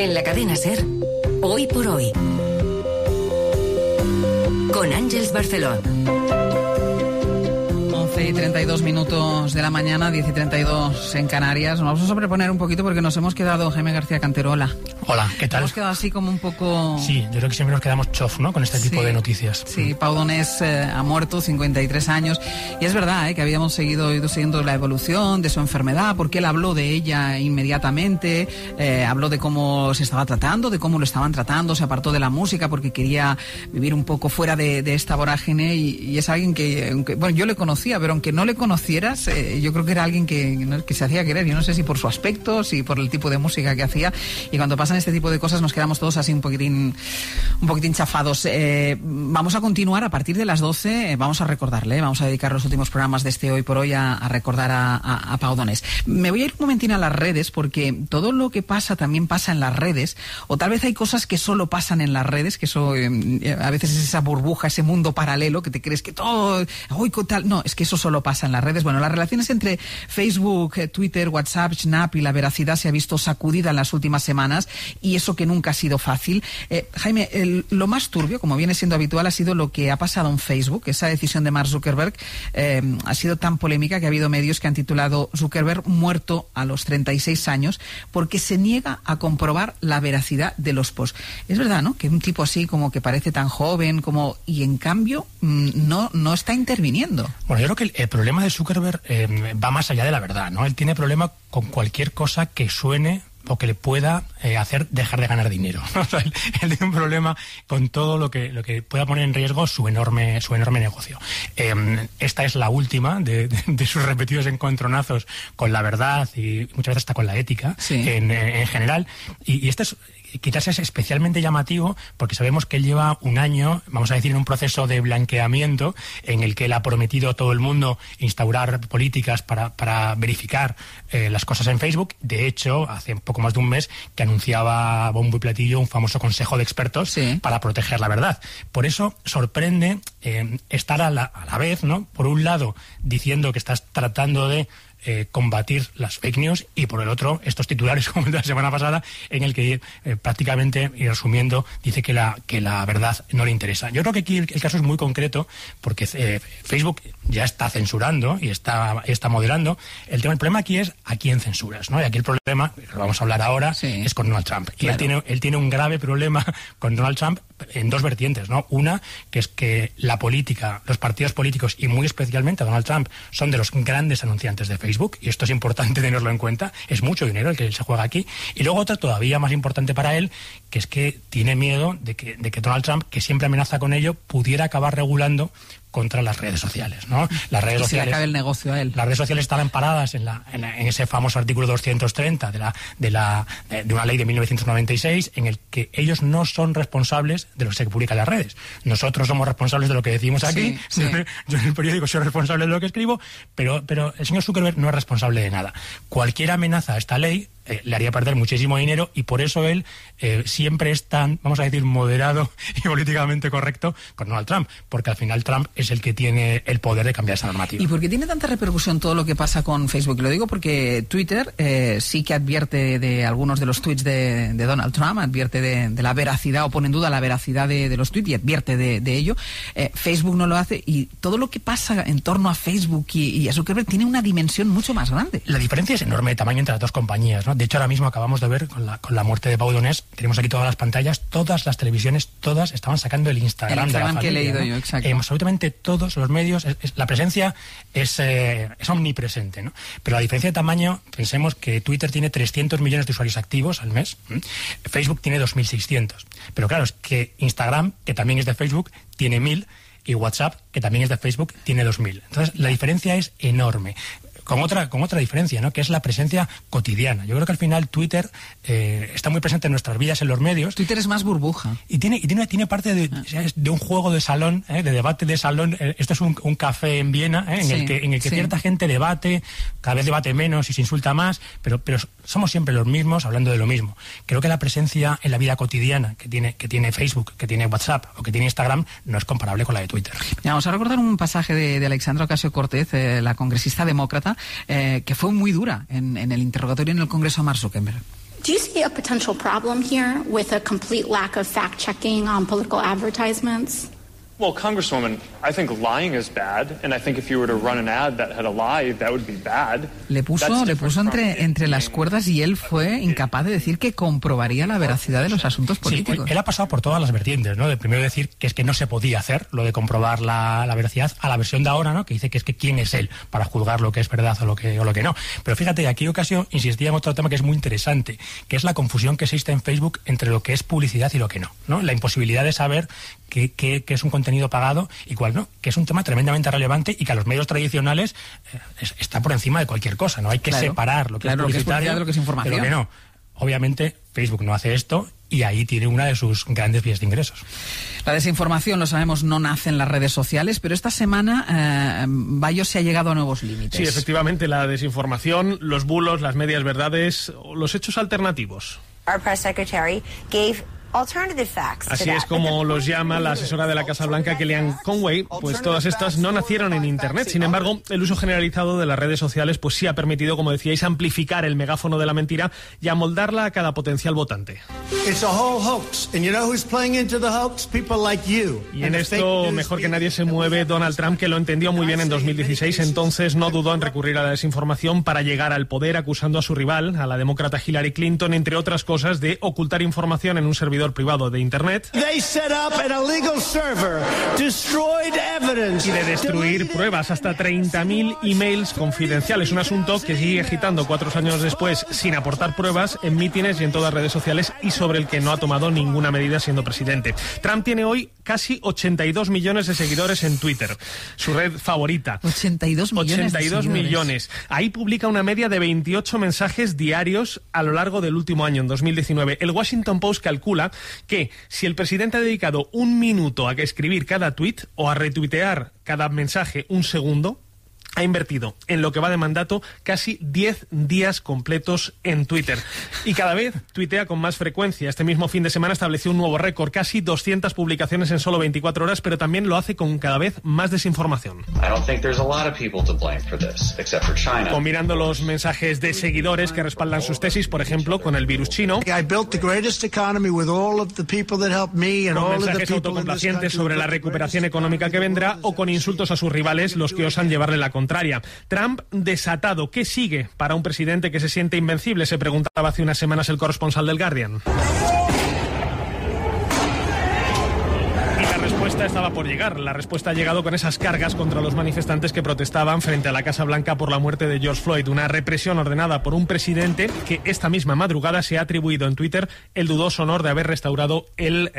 En la cadena SER, Hoy por Hoy, con Ángeles Barceló. 11:32 de la mañana, 10:32 en Canarias. Nos vamos a sobreponer un poquito porque nos hemos quedado, Jaime García Canterola. Hola, ¿qué tal? Hemos quedado así como un poco... Sí, yo creo que siempre nos quedamos chof, ¿no? Con este tipo de noticias. Sí, Pau Donés ha muerto, 53 años. Y es verdad que habíamos ido siguiendo la evolución de su enfermedad, porque él habló de ella inmediatamente, habló de cómo se estaba tratando, de cómo lo estaban tratando, se apartó de la música porque quería vivir un poco fuera de esta vorágine y es alguien que, bueno, yo le conocía, pero aunque no le conocieras, yo creo que era alguien que se hacía querer. Yo no sé si por su aspecto, si por el tipo de música que hacía. Y cuando pasan este tipo de cosas nos quedamos todos así un poquitín chafados. Vamos a continuar a partir de las 12. Vamos a recordarle, vamos a dedicar los últimos programas de este Hoy por Hoy a recordar a Pau Donés. Me voy a ir un momentín a las redes porque todo lo que pasa también pasa en las redes, o tal vez hay cosas que solo pasan en las redes, que eso a veces es esa burbuja, ese mundo paralelo que te crees que todo, hoy tal, no, es que eso solo pasa en las redes. Bueno, las relaciones entre Facebook, Twitter, WhatsApp, Snap y la veracidad se ha visto sacudida en las últimas semanas y eso que nunca ha sido fácil. Jaime, lo más turbio, como viene siendo habitual, ha sido lo que ha pasado en Facebook. Esa decisión de Mark Zuckerberg ha sido tan polémica que ha habido medios que han titulado Zuckerberg muerto a los 36 años porque se niega a comprobar la veracidad de los posts. Es verdad, ¿no? Que un tipo así como que parece tan joven y en cambio no está interviniendo. Bueno, yo creo que el problema de Zuckerberg va más allá de la verdad, ¿no? Él tiene problema con cualquier cosa que suene o que le pueda hacer dejar de ganar dinero. O sea, él tiene un problema con todo lo que pueda poner en riesgo su enorme negocio. Esta es la última de sus repetidos encontronazos con la verdad y muchas veces hasta con la ética, sí, en general. Y este es... Quizás es especialmente llamativo porque sabemos que él lleva un año, vamos a decir, en un proceso de blanqueamiento en el que él ha prometido a todo el mundo instaurar políticas para verificar las cosas en Facebook. De hecho, hace poco más de un mes que anunciaba bombo y platillo un famoso consejo de expertos, sí, para proteger la verdad. Por eso sorprende estar a la vez, ¿no? Por un lado, diciendo que estás tratando de combatir las fake news y por el otro estos titulares como el de la semana pasada en el que prácticamente, y resumiendo, dice que la verdad no le interesa. Yo creo que aquí el caso es muy concreto porque Facebook ya está censurando y está moderando. El problema aquí es a quién censuras, ¿no? Y aquí el problema, lo vamos a hablar ahora, sí, es con Donald Trump. Claro. Y él tiene un grave problema con Donald Trump en dos vertientes, ¿no? Una, que es que la política, los partidos políticos y muy especialmente Donald Trump son de los grandes anunciantes de Facebook y esto es importante tenerlo en cuenta, es mucho dinero el que se juega aquí. Y luego otra todavía más importante para él, que es que tiene miedo de que Donald Trump, que siempre amenaza con ello, pudiera acabar regulando contra las redes sociales, ¿no? Las redes sociales, le acabe el negocio a él. Las redes sociales están amparadas en ese famoso artículo 230 de una ley de 1996 en el que ellos no son responsables de lo que se publica en las redes. Nosotros somos responsables de lo que decimos aquí. Sí, sí. Yo en el periódico soy responsable de lo que escribo, pero el señor Zuckerberg no es responsable de nada. Cualquier amenaza a esta ley le haría perder muchísimo dinero y por eso él siempre es tan, vamos a decir, moderado y políticamente correcto con Donald Trump, porque al final Trump es el que tiene el poder de cambiar esa normativa. ¿Y por qué tiene tanta repercusión todo lo que pasa con Facebook? Lo digo porque Twitter sí que advierte de algunos de los tweets de Donald Trump, advierte de la veracidad o pone en duda la veracidad de los tweets y advierte de ello. Facebook no lo hace y todo lo que pasa en torno a Facebook y a Zuckerberg tiene una dimensión mucho más grande. La diferencia es enorme de tamaño entre las dos compañías, ¿no? De hecho, ahora mismo acabamos de ver con la muerte de Pau Donés, tenemos aquí todas las pantallas, todas las televisiones, todas estaban sacando el Instagram de la familia, que he leído, ¿no? Yo, exacto. Absolutamente todos los medios, la presencia es omnipresente, ¿no? Pero la diferencia de tamaño, pensemos que Twitter tiene 300 millones de usuarios activos al mes, Facebook tiene 2.600. Pero claro, es que Instagram, que también es de Facebook, tiene 1.000 y WhatsApp, que también es de Facebook, tiene 2.000. Entonces, la diferencia es enorme. Con otra diferencia, ¿no? Que es la presencia cotidiana. Yo creo que al final Twitter está muy presente en nuestras vidas, en los medios. Twitter es más burbuja. Y tiene parte de un juego de salón, de debate de salón. Esto es un café en Viena, en el que cierta gente debate, cada vez debate menos y se insulta más, pero somos siempre los mismos hablando de lo mismo. Creo que la presencia en la vida cotidiana que tiene Facebook, que tiene WhatsApp o que tiene Instagram no es comparable con la de Twitter. Mira, vamos a recordar un pasaje de Alexandra Ocasio-Cortez, la congresista demócrata, que fue muy dura en el interrogatorio en el Congreso a Mark Zuckerberg. Do you see a potential problem here with a complete lack of fact-checking on political advertisements? Well, Congresswoman, I think lying is bad, and I think if you were to run an ad that had a lie, that would be bad. Le puso entre las cuerdas y él fue incapaz de decir que comprobaría la veracidad de los asuntos políticos. Sí, él ha pasado por todas las vertientes, ¿no? De primero decir que es que no se podía hacer lo de comprobar la veracidad, a la versión de ahora, ¿no? Que dice que es que quién es él para juzgar lo que es verdad o lo que no. Pero fíjate, aquí ocasión insistía en otro tema que es muy interesante, que es la confusión que existe en Facebook entre lo que es publicidad y lo que no. La imposibilidad de saber qué es un contenido pagado y cuál no, que es un tema tremendamente relevante y que a los medios tradicionales está por encima de cualquier cosa, ¿no? Hay que separar lo que es publicitario de lo que es información. De lo que no. Obviamente, Facebook no hace esto y ahí tiene una de sus grandes vías de ingresos. La desinformación, lo sabemos, no nace en las redes sociales, pero esta semana Bayos se ha llegado a nuevos límites. Sí, efectivamente, la desinformación, los bulos, las medias verdades, los hechos alternativos. Our press secretary gave Así es como los llama la asesora de la Casa Blanca, Kellyanne Conway. Pues todas estas no nacieron en Internet. Sin embargo, el uso generalizado de las redes sociales pues sí ha permitido, como decíais, amplificar el megáfono de la mentira y amoldarla a cada potencial votante. Y en esto, mejor que nadie se mueve Donald Trump, que lo entendió muy bien en 2016. Entonces no dudó en recurrir a la desinformación para llegar al poder, acusando a su rival, a la demócrata Hillary Clinton, entre otras cosas, de ocultar información en un servidor privado de Internet y de destruir pruebas, hasta 30.000 emails confidenciales, un asunto que sigue agitando 4 años después sin aportar pruebas en mítines y en todas las redes sociales y sobre el que no ha tomado ninguna medida siendo presidente. Trump tiene hoy casi 82 millones de seguidores en Twitter, su red favorita. 82 millones. Ahí publica una media de 28 mensajes diarios a lo largo del último año, en 2019. El Washington Post calcula que si el presidente ha dedicado 1 minuto a escribir cada tuit o a retuitear cada mensaje 1 segundo, ha invertido en lo que va de mandato casi 10 días completos en Twitter. Y cada vez tuitea con más frecuencia. Este mismo fin de semana estableció un nuevo récord, casi 200 publicaciones en solo 24 horas, pero también lo hace con cada vez más desinformación. Combinando los mensajes de seguidores que respaldan sus tesis, por ejemplo, con el virus chino, con mensajes autocomplacientes sobre la recuperación económica que vendrá, o con insultos a sus rivales, los que osan llevarle la contraria. Trump desatado. ¿Qué sigue para un presidente que se siente invencible?, se preguntaba hace unas semanas el corresponsal del Guardian. La respuesta estaba por llegar. La respuesta ha llegado con esas cargas contra los manifestantes que protestaban frente a la Casa Blanca por la muerte de George Floyd, una represión ordenada por un presidente que esta misma madrugada se ha atribuido en Twitter el dudoso honor de haber restaurado el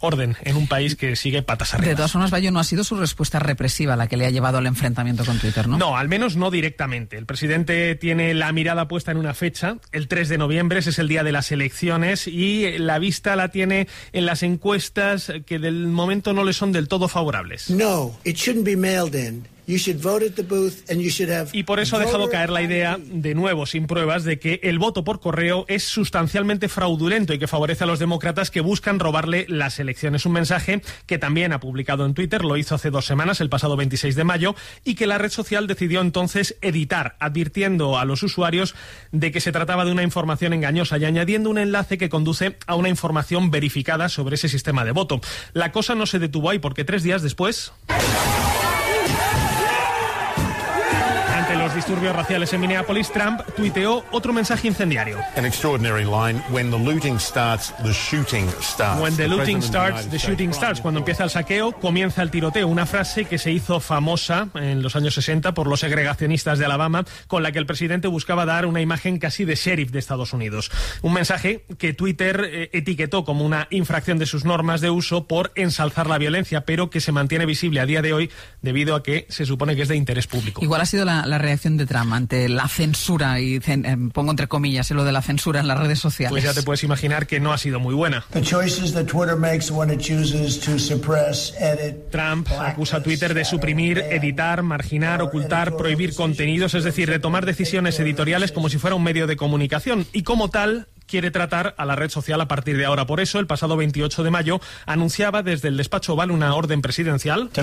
orden en un país que sigue patas arriba. De todas formas, Bayo, no ha sido su respuesta represiva la que le ha llevado al enfrentamiento con Twitter, ¿no? No, al menos no directamente. El presidente tiene la mirada puesta en una fecha, el 3 de noviembre, ese es el día de las elecciones, y la vista la tiene en las encuestas que del momento no le son del todo favorables. No, it shouldn't be mailed in. Y por eso ha dejado caer la idea, de nuevo sin pruebas, de que el voto por correo es sustancialmente fraudulento y que favorece a los demócratas que buscan robarle las elecciones. Un mensaje que también ha publicado en Twitter, lo hizo hace 2 semanas, el pasado 26 de mayo, y que la red social decidió entonces editar, advirtiendo a los usuarios de que se trataba de una información engañosa y añadiendo un enlace que conduce a una información verificada sobre ese sistema de voto. La cosa no se detuvo ahí porque 3 días después, los disturbios raciales en Minneapolis, Trump tuiteó otro mensaje incendiario. An extraordinary line: when the looting starts, the shooting starts. When the looting starts, the shooting starts. Cuando empieza el saqueo, comienza el tiroteo. Una frase que se hizo famosa en los años 60 por los segregacionistas de Alabama, con la que el presidente buscaba dar una imagen casi de sheriff de Estados Unidos. Un mensaje que Twitter etiquetó como una infracción de sus normas de uso por ensalzar la violencia, pero que se mantiene visible a día de hoy debido a que se supone que es de interés público. Igual ha sido la reacción de Trump ante la censura, y pongo entre comillas lo de la censura en las redes sociales. Pues ya te puedes imaginar que no ha sido muy buena. Trump acusa a Twitter de suprimir, editar, marginar, ocultar, prohibir contenidos, es decir, de tomar decisiones editoriales como si fuera un medio de comunicación, y como tal quiere tratar a la red social a partir de ahora. Por eso, el pasado 28 de mayo anunciaba desde el despacho Oval una orden presidencial que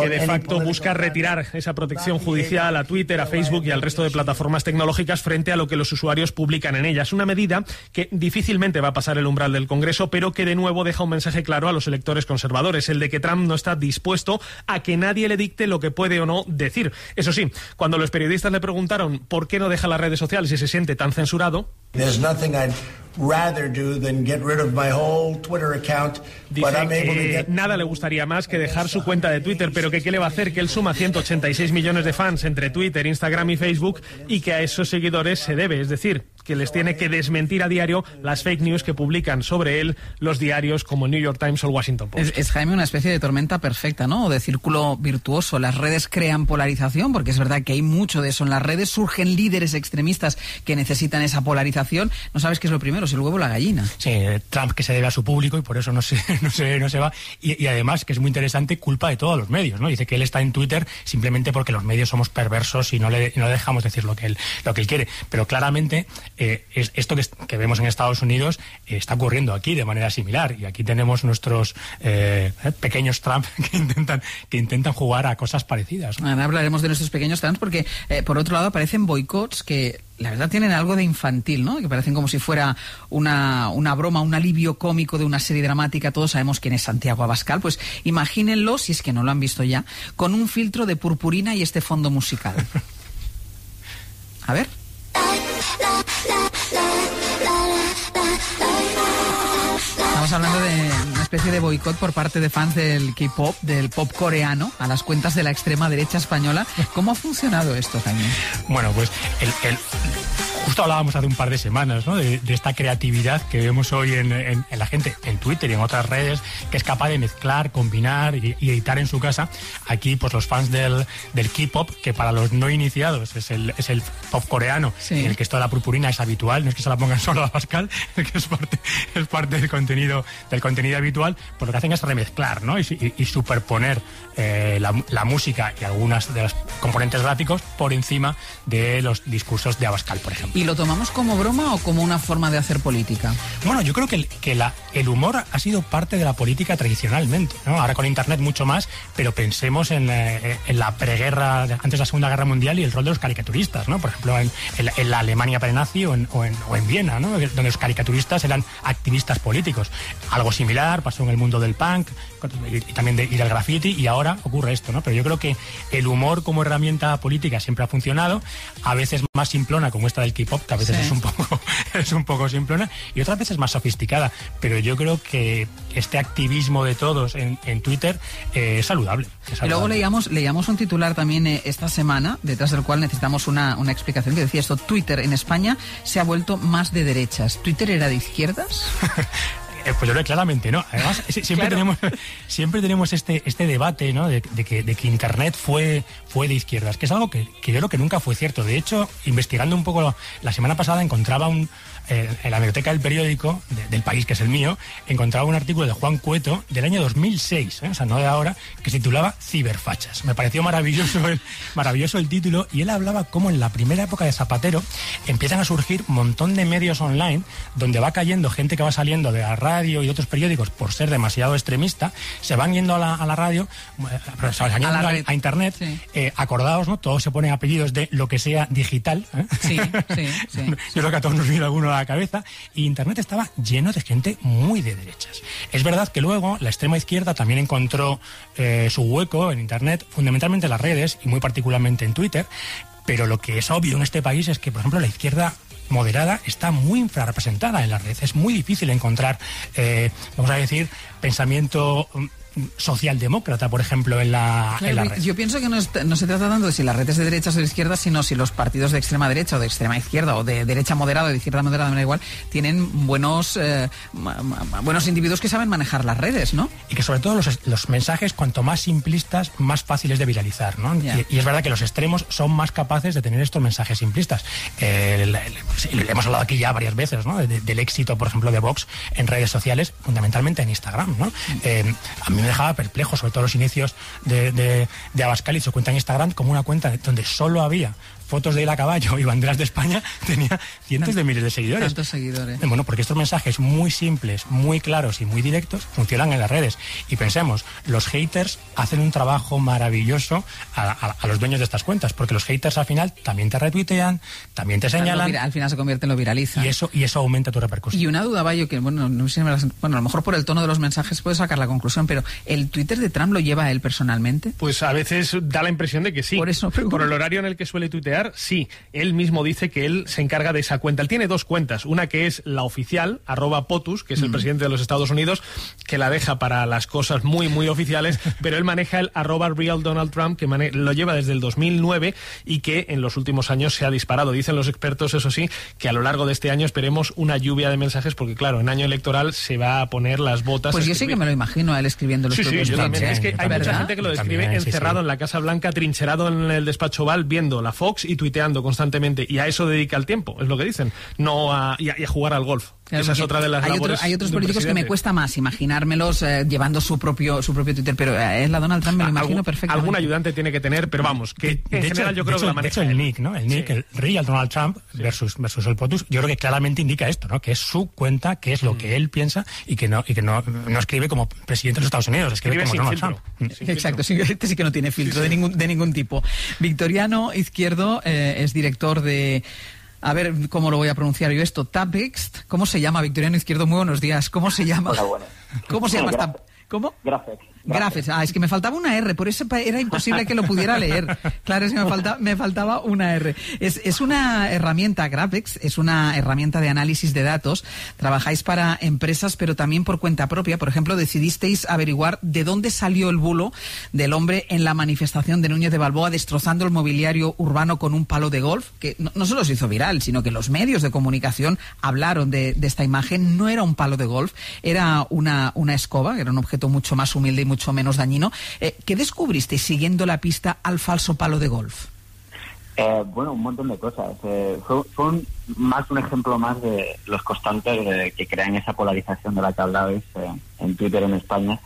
de facto busca retirar esa protección judicial a Twitter, a Facebook y al resto de plataformas tecnológicas frente a lo que los usuarios publican en ellas. Una medida que difícilmente va a pasar el umbral del Congreso, pero que de nuevo deja un mensaje claro a los electores conservadores, el de que Trump no está dispuesto a que nadie le dicte lo que puede o no decir. Eso sí, cuando los periodistas le preguntaron por qué no deja las redes sociales y se siente tan censurado, dice que nada le gustaría más que dejar su cuenta de Twitter, pero que qué le va a hacer, que él suma 186 millones de fans entre Twitter, Instagram y Facebook y que a esos seguidores se debe, es decir, que les tiene que desmentir a diario las fake news que publican sobre él los diarios como el New York Times o el Washington Post. Es, Jaime, una especie de tormenta perfecta, ¿no? O de círculo virtuoso. Las redes crean polarización, porque es verdad que hay mucho de eso en las redes. Surgen líderes extremistas que necesitan esa polarización. No sabes qué es lo primero, si el huevo o la gallina. Sí, Trump que se debe a su público y por eso no se va. Y además, que es muy interesante, culpa de todos los medios, ¿no? Dice que él está en Twitter simplemente porque los medios somos perversos y no le dejamos decir lo que él quiere. Pero claramente esto que vemos en Estados Unidos está ocurriendo aquí de manera similar, y aquí tenemos nuestros pequeños Trump que intentan jugar a cosas parecidas, ¿no? Ahora hablaremos de nuestros pequeños Trump porque por otro lado aparecen boicots que la verdad tienen algo de infantil, ¿no? Que parecen como si fuera una broma, un alivio cómico de una serie dramática. Todos sabemos quién es Santiago Abascal. Pues imagínenlo, si es que no lo han visto ya, con un filtro de purpurina y este fondo musical. A ver. Estamos hablando de una especie de boicot por parte de fans del K-pop, del pop coreano, a las cuentas de la extrema derecha española. ¿Cómo ha funcionado esto, Jaime? Bueno, pues justo hablábamos hace un par de semanas, ¿no? de esta creatividad que vemos hoy en la gente, en Twitter y en otras redes, que es capaz de mezclar, combinar y editar en su casa. Aquí, pues los fans del K-pop, que para los no iniciados es el pop coreano, sí, en el que esto de la purpurina es habitual, no es que se la pongan solo a Pascal, que es parte del contenido habitual, pues lo que hacen es remezclar, ¿no? y superponer la música y algunas de los componentes gráficos por encima de los discursos de Abascal, por ejemplo. ¿Y lo tomamos como broma o como una forma de hacer política? Bueno, yo creo que el humor ha sido parte de la política tradicionalmente, ¿no? Ahora con Internet mucho más, pero pensemos en la preguerra, antes de la Segunda Guerra Mundial, y el rol de los caricaturistas, ¿no? Por ejemplo, en la Alemania prenazi o en Viena, ¿no? Donde los caricaturistas eran activistas políticos. Algo similar pasó en el mundo del punk y también del graffiti, y ahora ocurre esto, ¿no? Pero yo creo que el humor como herramienta política siempre ha funcionado, a veces más simplona como esta del K-pop, que a veces sí, es un poco simplona, y otras veces más sofisticada, pero yo creo que este activismo de todos en Twitter es saludable. Y luego leíamos un titular también esta semana, detrás del cual necesitamos una explicación, que decía esto: Twitter en España se ha vuelto más de derechas. ¿Twitter era de izquierdas? Pues yo creo que claramente no. Además, siempre tenemos este debate, ¿no? de que Internet fue de izquierdas, que es algo que yo creo que nunca fue cierto. De hecho, investigando un poco, la semana pasada encontraba en la biblioteca del periódico del país, que es el mío, encontraba un artículo de Juan Cueto del año 2006, o sea, no de ahora, que se titulaba Ciberfachas. Me pareció maravilloso el título, y él hablaba cómo en la primera época de Zapatero empiezan a surgir un montón de medios online donde va cayendo gente que va saliendo de la radio y de otros periódicos por ser demasiado extremista, se van yendo a la radio, se van yendo a Internet, sí. Acordaos, ¿no? Todos se ponen apellidos de lo que sea digital, ¿eh? Sí. Yo creo que a todos nos viene alguno a la cabeza, y Internet estaba lleno de gente muy de derechas. Es verdad que luego la extrema izquierda también encontró su hueco en Internet, fundamentalmente en las redes y muy particularmente en Twitter, pero lo que es obvio en este país es que, por ejemplo, la izquierda moderada está muy infrarrepresentada en las redes. Es muy difícil encontrar, vamos a decir, pensamiento socialdemócrata, por ejemplo, en la red. Yo pienso que no se trata tanto de si las redes de derechas o de izquierda, sino si los partidos de extrema derecha o de extrema izquierda o de derecha moderada o de izquierda moderada, me da igual, tienen buenos individuos que saben manejar las redes, ¿no? Y que sobre todo los mensajes, cuanto más simplistas, más fáciles de viralizar, ¿no? Y es verdad que los extremos son más capaces de tener estos mensajes simplistas. Hemos hablado aquí ya varias veces, ¿no? Del éxito, por ejemplo, de Vox en redes sociales, fundamentalmente en Instagram, ¿no? A mí me dejaba perplejo, sobre todo los inicios de Abascal, y su cuenta en Instagram como una cuenta donde solo había fotos de él a caballo y banderas de España, tenía cientos de miles de seguidores. Tantos seguidores. Bueno, porque estos mensajes muy simples, muy claros y muy directos funcionan en las redes. Y pensemos, los haters hacen un trabajo maravilloso a los dueños de estas cuentas, porque los haters al final también te retuitean, también te señalan. Al final se convierte en lo viraliza. Y eso aumenta tu repercusión. Y una duda, Bayo, que bueno, no sé, a lo mejor por el tono de los mensajes puedes sacar la conclusión, pero ¿el Twitter de Trump lo lleva él personalmente? Pues a veces da la impresión de que sí. Por eso por el horario en el que suele tuitear, sí. Él mismo dice que él se encarga de esa cuenta. Él tiene dos cuentas. Una que es la oficial, @POTUS, que es el presidente de los Estados Unidos, que la deja para las cosas muy, muy oficiales, pero él maneja el @RealDonaldTrump, que lo lleva desde el 2009 y que en los últimos años se ha disparado. Dicen los expertos, eso sí, que a lo largo de este año esperemos una lluvia de mensajes, porque claro, en año electoral se va a poner las botas. Pues yo sí que me lo imagino a él escribiendo los propios yo también. tweets. Es que hay mucha gente que lo describe encerrado en la Casa Blanca, trincherado en el despacho Oval, viendo la Fox y tuiteando constantemente, y a eso dedica el tiempo, es lo que dicen, no a jugar al golf. Claro, esa es otra de las labores. Hay otros políticos que me cuesta más imaginármelos llevando su propio Twitter, pero es la Donald Trump, me lo imagino perfectamente. Algún ayudante tiene que tener, pero vamos, que en general yo creo que la maneja. De hecho, el nick, ¿no? El nick, el Real Donald Trump versus el POTUS, yo creo que claramente indica esto, ¿no? Que es su cuenta, que es lo que él piensa y que no escribe como presidente de los Estados Unidos, escribe como Donald Trump. Exacto, este sí que no tiene filtro de ningún tipo. Victoriano Izquierdo es director de... A ver, ¿cómo lo voy a pronunciar yo esto? Tapext. ¿Cómo se llama, Victoriano Izquierdo? Muy buenos días. ¿Cómo se llama? Hola, bueno. ¿Cómo se llama esta...? ¿Cómo? Graphex. Es que me faltaba una R, por eso era imposible que lo pudiera leer. Claro, es que me faltaba una R. Es una herramienta, Graphex, es una herramienta de análisis de datos. Trabajáis para empresas, pero también por cuenta propia. Por ejemplo, decidisteis averiguar de dónde salió el bulo del hombre en la manifestación de Núñez de Balboa destrozando el mobiliario urbano con un palo de golf, que no solo se hizo viral, sino que los medios de comunicación hablaron de esta imagen. No era un palo de golf, era una escoba, que era un objeto mucho más humilde y mucho menos dañino. ¿Qué descubristeis siguiendo la pista al falso palo de golf? Bueno, un montón de cosas. Fue un ejemplo más de los constantes que crean esa polarización de la que hablabais en Twitter en España,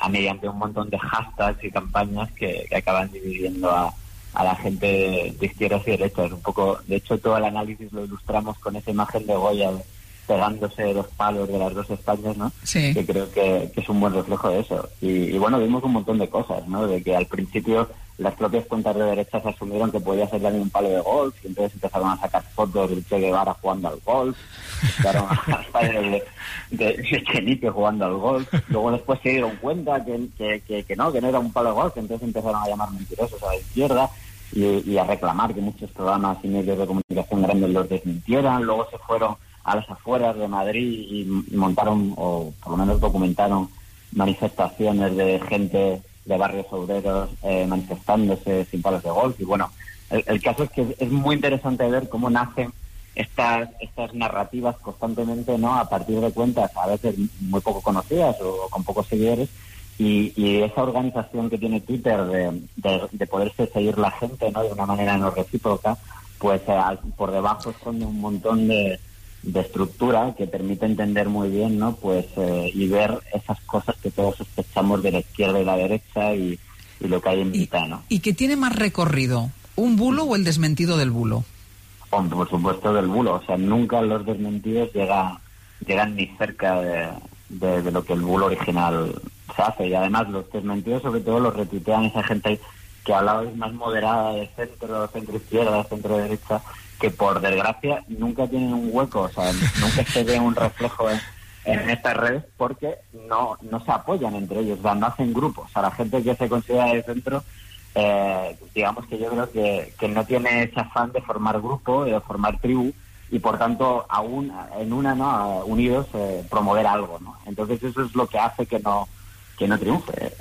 mediante un montón de hashtags y campañas que acaban dividiendo a la gente de izquierdas y derechas. Un poco, de hecho, todo el análisis lo ilustramos con esa imagen de Goya pegándose los palos de las dos Españas, ¿no? Sí. Que creo que es un buen reflejo de eso. Y bueno, vimos un montón de cosas, ¿no? De que al principio las propias cuentas de derechas asumieron que podía ser también un palo de golf, y entonces empezaron a sacar fotos del Che Guevara jugando al golf, sacaron a los padres de Chenique jugando al golf. Luego después se dieron cuenta que no era un palo de golf, entonces empezaron a llamar mentirosos a la izquierda y a reclamar que muchos programas y medios de comunicación grandes los desmintieran. Luego se fueron a las afueras de Madrid y montaron, o por lo menos documentaron, manifestaciones de gente de barrios obreros manifestándose sin palos de golf. Y bueno, el caso es que es muy interesante ver cómo nacen estas narrativas constantemente, ¿no? A partir de cuentas a veces muy poco conocidas o con pocos seguidores, y esa organización que tiene Twitter de poderse seguir la gente, ¿no? De una manera no recíproca, pues por debajo esconde un montón de estructura que permite entender muy bien, ¿no? Pues y ver esas cosas que todos sospechamos de la izquierda y la derecha y lo que hay en mitad, ¿no? ¿Y qué tiene más recorrido? ¿Un bulo o el desmentido del bulo? Por supuesto del bulo. O sea, nunca los desmentidos llegan ni cerca de lo que el bulo original se hace. Y además los desmentidos sobre todo los retuitean esa gente que hablaba más moderada de centro izquierda, centro derecha, que por desgracia nunca tienen un hueco, o sea, nunca se ve un reflejo en estas redes porque no se apoyan entre ellos, o sea, no hacen grupos. A la gente que se considera de centro, digamos que yo creo que no tiene ese afán de formar grupo, de formar tribu, y por tanto aún en una, ¿no? Unidos promover algo, ¿no? Entonces eso es lo que hace que no triunfe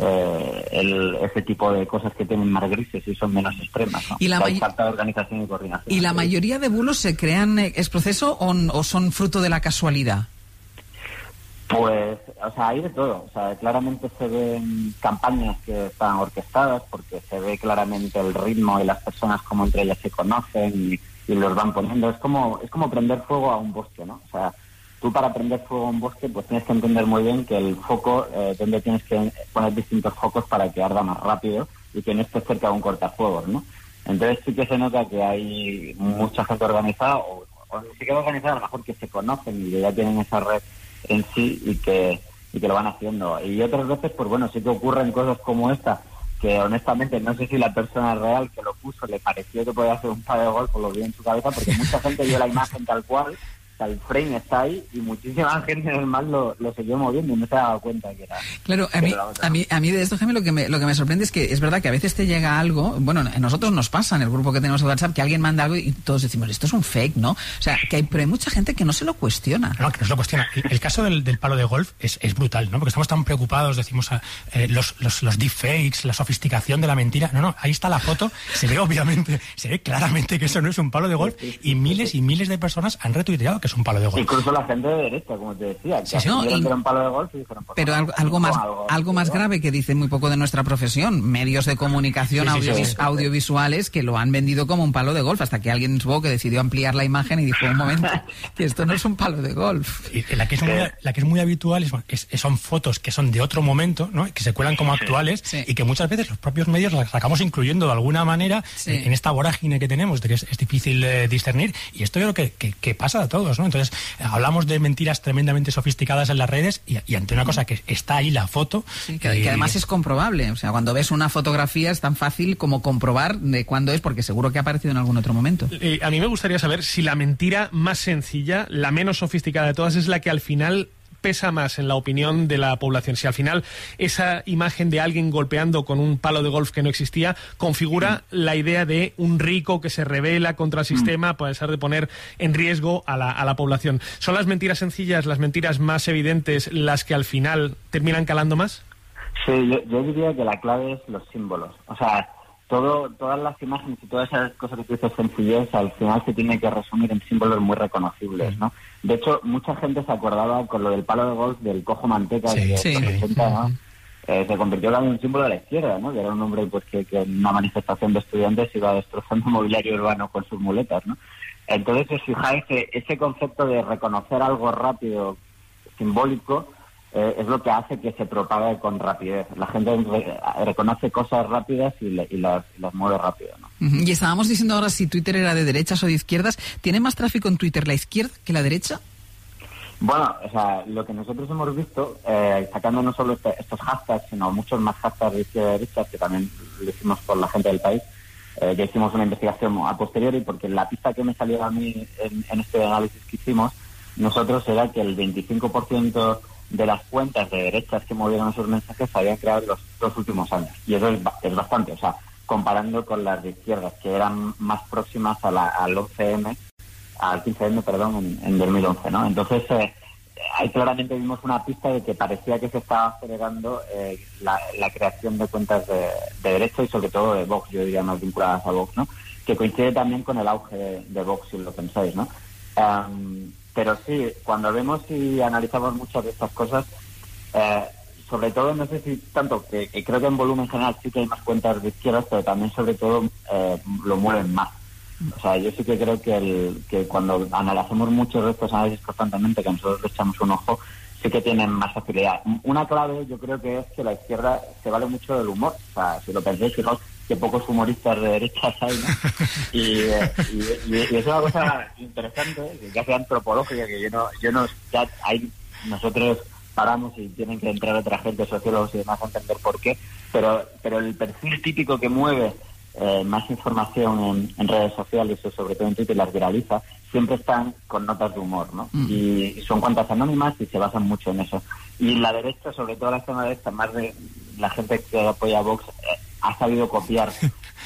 ese tipo de cosas que tienen más grises y son menos extremas, ¿no? Y hay falta de organización y coordinación. ¿Y la mayoría de bulos se crean ex proceso o son fruto de la casualidad? Pues, o sea, hay de todo. O sea, claramente se ven campañas que están orquestadas porque se ve claramente el ritmo y las personas como entre ellas se conocen y los van poniendo. Es como prender fuego a un bosque, ¿no? O sea, tú para prender fuego a un bosque pues tienes que entender muy bien que el foco, donde tienes que poner distintos focos para que arda más rápido y que no esté cerca de un cortafuegos, ¿no? Entonces sí que se nota que hay mucha gente organizada, o ni siquiera organizada, a lo mejor que se conocen y que ya tienen esa red en sí y que lo van haciendo. Y otras veces, pues bueno, sí que ocurren cosas como esta, que honestamente no sé si la persona real que lo puso le pareció que podía hacer un palo de golf o lo vio en su cabeza, porque mucha gente vio la imagen tal cual, el frame está ahí y muchísima gente normal lo siguió moviendo y no se daba cuenta que era. Claro, a mí de esto, Jaime, lo que me sorprende es que es verdad que a veces te llega algo, bueno, a nosotros nos pasa en el grupo que tenemos de WhatsApp, que alguien manda algo y todos decimos, esto es un fake, ¿no? O sea, pero hay mucha gente que no se lo cuestiona. No, que no se lo cuestiona. El caso del palo de golf es brutal, ¿no? Porque estamos tan preocupados, decimos los deepfakes, la sofisticación de la mentira. No, ahí está la foto, se ve claramente que eso no es un palo de golf y miles de personas han retuiteado que es un palo de golf. Incluso la gente de derecha, como te decía, que era un palo de golf y dijeron, pues, pero algo más grave que dice muy poco de nuestra profesión, medios de comunicación audiovisuales que lo han vendido como un palo de golf, hasta que alguien supongo que decidió ampliar la imagen y dijo, un momento, que esto no es un palo de golf. Y la que es muy habitual son fotos que son de otro momento, ¿no? Que se cuelan como actuales y que muchas veces los propios medios las acabamos incluyendo de alguna manera en esta vorágine que tenemos, de que es difícil discernir, y esto yo creo que pasa a todos, ¿no? Entonces hablamos de mentiras tremendamente sofisticadas en las redes y ante una cosa que está ahí la foto. Sí, que además es comprobable. O sea, cuando ves una fotografía es tan fácil como comprobar de cuándo es, porque seguro que ha aparecido en algún otro momento. A mí me gustaría saber si la mentira más sencilla, la menos sofisticada de todas, es la que al final pesa más en la opinión de la población. Si al final esa imagen de alguien golpeando con un palo de golf que no existía configura la idea de un rico que se rebela contra el sistema a pesar de poner en riesgo a la población. ¿Son las mentiras sencillas, las mentiras más evidentes, las que al final terminan calando más? Sí, yo diría que la clave es los símbolos. O sea, todas las imágenes y todas esas cosas que tú dices sencillez, al final se tiene que resumir en símbolos muy reconocibles, ¿no? De hecho, mucha gente se acordaba con lo del palo de golf del cojo manteca que en los 80, ¿no? Se convirtió en un símbolo de la izquierda, ¿no? Que era un hombre pues que en una manifestación de estudiantes iba destrozando mobiliario urbano con sus muletas, ¿no? Entonces, os fijáis que ese concepto de reconocer algo rápido, simbólico, es lo que hace que se propague con rapidez. La gente reconoce cosas rápidas y las mueve rápido, ¿no? Y estábamos diciendo ahora si Twitter era de derechas o de izquierdas. ¿Tiene más tráfico en Twitter la izquierda que la derecha? Bueno, o sea, lo que nosotros hemos visto, sacando no solo estos hashtags, sino muchos más hashtags de izquierda y derecha, que también lo hicimos por la gente del país, ya hicimos una investigación a posteriori, porque la pista que me salió a mí en este análisis que hicimos, nosotros era que el 25% de las cuentas de derechas que movieron esos mensajes se habían creado en los 2 últimos años. Y eso es bastante, o sea, comparando con las de izquierdas, que eran más próximas al 11M, al 15M, perdón, en 2011, ¿no? Entonces, ahí claramente vimos una pista de que parecía que se estaba acelerando la creación de cuentas de derecha y sobre todo de Vox, yo diría más vinculadas a Vox, ¿no? Que coincide también con el auge de Vox, si lo pensáis, ¿no? Pero sí, cuando vemos y analizamos muchas de estas cosas, sobre todo, no sé si tanto, que creo que en volumen general sí que hay más cuentas de izquierdas, pero también sobre todo lo mueven más. O sea, yo sí que creo que cuando hacemos muchos de estos análisis constantemente, que nosotros le echamos un ojo, sí que tienen más facilidad. Una clave yo creo que es que la izquierda se vale mucho del humor. O sea, si lo pensáis, fijaos que pocos humoristas de derechas hay, ¿no? Y es una cosa interesante, que casi antropológica, que yo no ya ahí nosotros paramos y tienen que entrar otra gente, sociólogos y demás, a entender por qué, pero el perfil típico que mueve más información en redes sociales, o sobre todo en Twitter, las viraliza, siempre están con notas de humor, ¿no? Y son cuentas anónimas y se basan mucho en eso. Y la derecha, sobre todo la extrema derecha, más de la gente que apoya a Vox, ha sabido copiar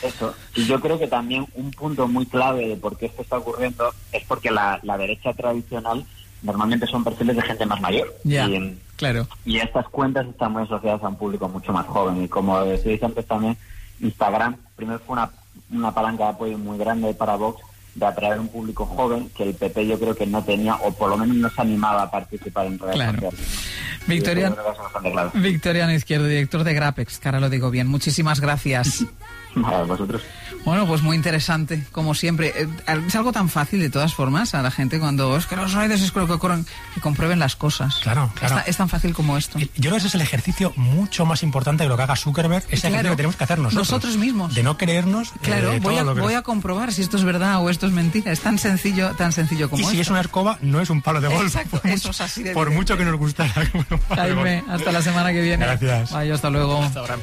eso. Y yo creo que también un punto muy clave de por qué esto está ocurriendo es porque la derecha tradicional normalmente son perfiles de gente más mayor. Claro. Y estas cuentas están muy asociadas a un público mucho más joven. Y como decíais antes también, Instagram primero fue una palanca de apoyo muy grande para Vox, de atraer un público joven que el PP yo creo que no tenía, o por lo menos no se animaba a participar en redes sociales. Victoriano Izquierdo, director de Grapex, que ahora lo digo bien. Muchísimas gracias. Nada, vosotros. Bueno, pues muy interesante, como siempre. Es algo tan fácil, de todas formas, a la gente cuando es que los riders es lo que ocurren, que comprueben las cosas. Claro. Es tan fácil como esto. Yo creo que ese es el ejercicio mucho más importante de lo que haga Zuckerberg, ese ejercicio que tenemos que hacer nosotros mismos. De no creernos. Claro, voy a comprobar si esto es verdad o esto es mentira. Es tan sencillo como esto. Y si es una escoba, no es un palo de golf. Exacto, eso es así de por mucho que nos gustara. Jaime, hasta la semana que viene. Gracias. Vaya, hasta luego. Hasta ahora.